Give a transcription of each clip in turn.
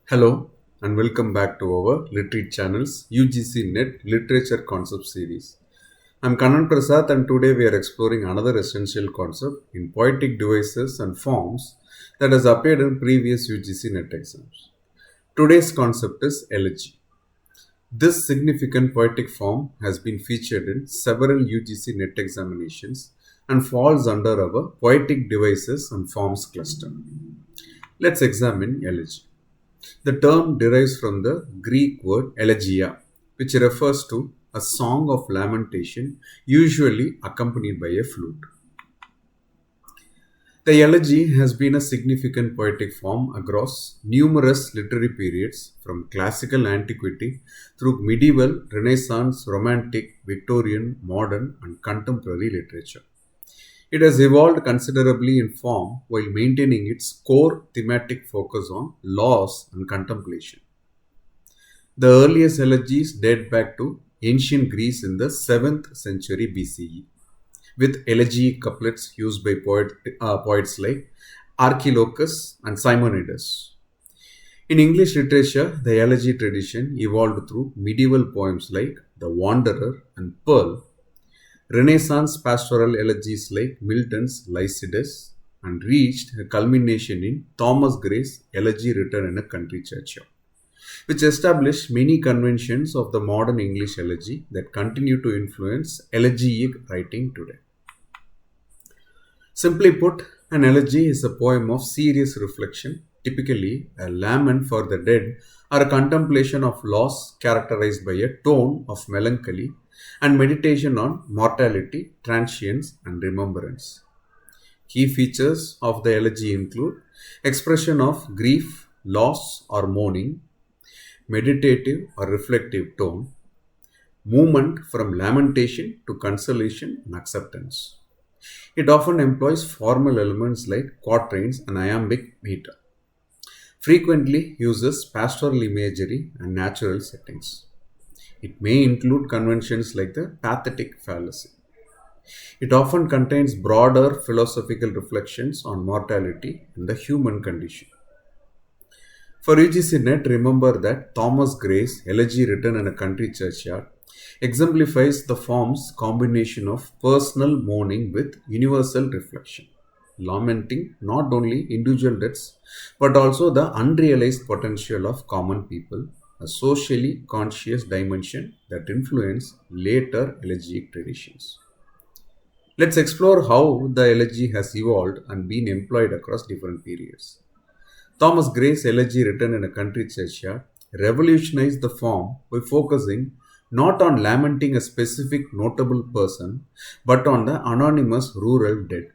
Hello and welcome back to our Literate channel's UGC NET Literature Concept Series. I'm Kanan Prasad and today we are exploring another essential concept in poetic devices and forms that has appeared in previous UGC NET exams. Today's concept is elegy. This significant poetic form has been featured in several UGC NET examinations and falls under our poetic devices and forms cluster. Let's examine elegy. The term derives from the Greek word elegia, which refers to a song of lamentation usually accompanied by a flute. The elegy has been a significant poetic form across numerous literary periods from classical antiquity through medieval, Renaissance, Romantic, Victorian, modern, and contemporary literature. It has evolved considerably in form while maintaining its core thematic focus on loss and contemplation. The earliest elegies date back to ancient Greece in the 7th century BCE, with elegy couplets used by poets like Archilochus and Simonides. In English literature, the elegy tradition evolved through medieval poems like The Wanderer and Pearl, Renaissance pastoral elegies like Milton's Lycidas, and reached a culmination in Thomas Gray's Elegy written in a country churchyard, which established many conventions of the modern English elegy that continue to influence elegiac writing today. Simply put, an elegy is a poem of serious reflection, typically a lament for the dead or a contemplation of loss characterized by a tone of melancholy and meditation on mortality, transience, and remembrance. Key features of the elegy include expression of grief, loss, or mourning, meditative or reflective tone, movement from lamentation to consolation and acceptance. It often employs formal elements like quatrains and iambic meter. Frequently uses pastoral imagery and natural settings. It may include conventions like the pathetic fallacy. It often contains broader philosophical reflections on mortality and the human condition. For UGC NET, remember that Thomas Gray's Elegy written in a country churchyard exemplifies the form's combination of personal mourning with universal reflection, lamenting not only individual deaths but also the unrealized potential of common people, a socially conscious dimension that influenced later elegiac traditions. Let's explore how the elegy has evolved and been employed across different periods. Thomas Gray's Elegy written in a country churchyard revolutionized the form by focusing not on lamenting a specific notable person but on the anonymous rural dead.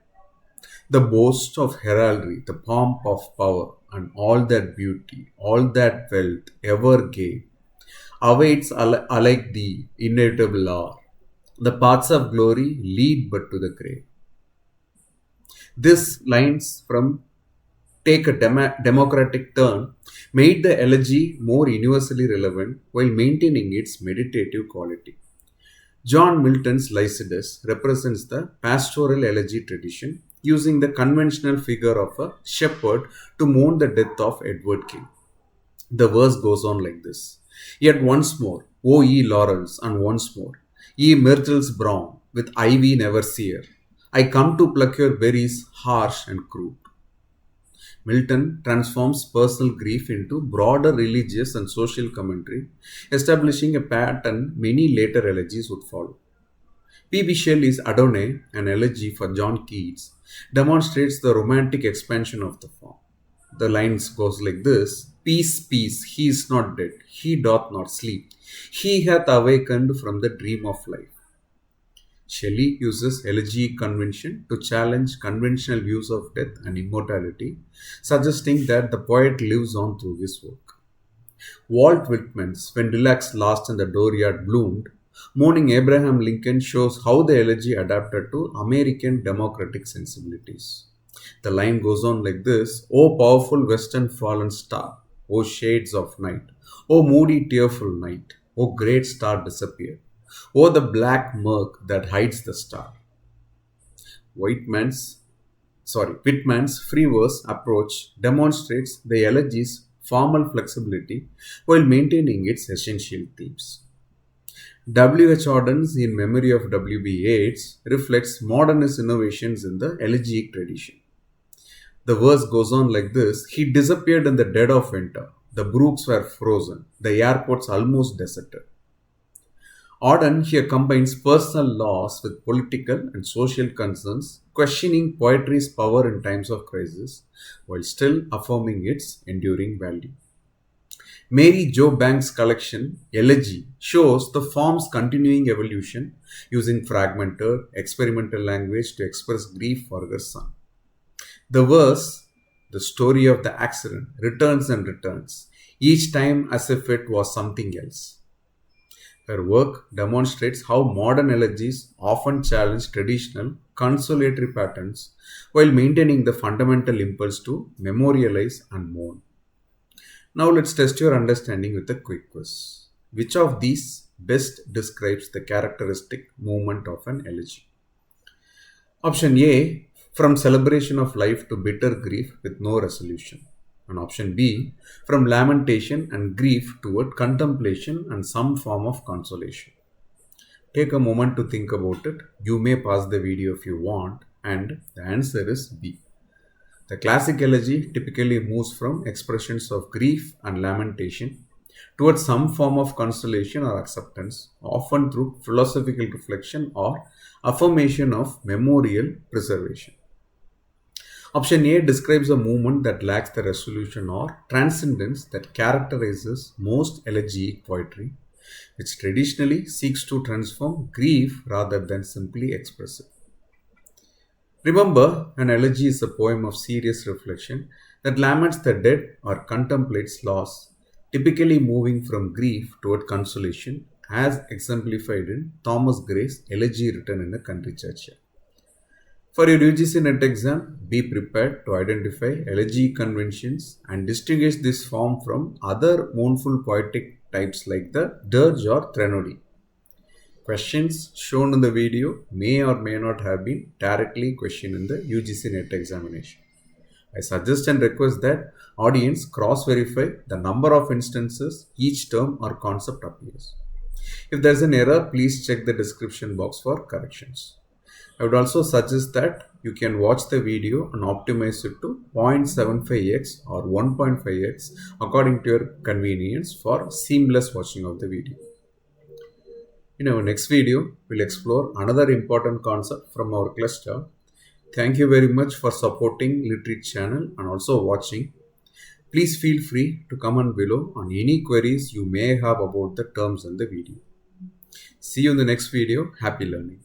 The boast of heraldry, the pomp of power, and all that beauty, all that wealth ever gave, awaits alike thee, inevitable hour. The paths of glory lead but to the grave. This lines from Take a Democratic Turn made the elegy more universally relevant while maintaining its meditative quality. John Milton's Lycidas represents the pastoral elegy tradition using the conventional figure of a shepherd to mourn the death of Edward King. The verse goes on like this: Yet once more, O ye laurels, and once more, ye myrtles brown, with ivy never sere, I come to pluck your berries harsh and crude. Milton transforms personal grief into broader religious and social commentary, establishing a pattern many later elegies would follow. P.B. Shelley's Adonai, an elegy for John Keats, demonstrates the romantic expansion of the form. The lines goes like this: Peace, peace, he is not dead, he doth not sleep, he hath awakened from the dream of life. Shelley uses elegiac convention to challenge conventional views of death and immortality, suggesting that the poet lives on through his work. Walt Whitman's When Lilacs Last in the Dooryard Bloomed, mourning Abraham Lincoln shows how the elegy adapted to American democratic sensibilities. The line goes on like this: O powerful western fallen star, O shades of night, O moody tearful night, O great star disappeared, O the black murk that hides the star. Whitman's Whitman's free verse approach demonstrates the elegy's formal flexibility while maintaining its essential themes. W. H. Auden, in memory of W. B. Yeats, reflects modernist innovations in the elegiac tradition. The verse goes on like this: He disappeared in the dead of winter. The brooks were frozen. The airports almost deserted. Auden here combines personal loss with political and social concerns, questioning poetry's power in times of crisis, while still affirming its enduring value. Mary Jo Banks' collection, Elegy, shows the form's continuing evolution using fragmented, experimental language to express grief for her son. The verse, the story of the accident, returns and returns, each time as if it was something else. Her work demonstrates how modern elegies often challenge traditional consolatory patterns while maintaining the fundamental impulse to memorialize and mourn. Now let's test your understanding with a quick quiz. Which of these best describes the characteristic movement of an elegy? Option A, from celebration of life to bitter grief with no resolution. And option B, from lamentation and grief toward contemplation and some form of consolation. Take a moment to think about it. You may pause the video if you want, and the answer is B. The classic elegy typically moves from expressions of grief and lamentation towards some form of consolation or acceptance, often through philosophical reflection or affirmation of memorial preservation. Option A describes a movement that lacks the resolution or transcendence that characterizes most elegiac poetry, which traditionally seeks to transform grief rather than simply express it. Remember, an elegy is a poem of serious reflection that laments the dead or contemplates loss, typically moving from grief toward consolation, as exemplified in Thomas Gray's Elegy written in the country churchyard. For your UGC NET exam, be prepared to identify elegy conventions and distinguish this form from other mournful poetic types like the dirge or threnody. Questions shown in the video may or may not have been directly questioned in the UGC NET examination. I suggest and request that audience cross-verify the number of instances each term or concept appears. If there is an error, please check the description box for corrections. I would also suggest that you can watch the video and optimize it to 0.75x or 1.5x according to your convenience for seamless watching of the video. In our next video, we'll explore another important concept from our cluster. Thank you very much for supporting Literary channel and also watching. Please feel free to comment below on any queries you may have about the terms in the video. See you in the next video. Happy learning.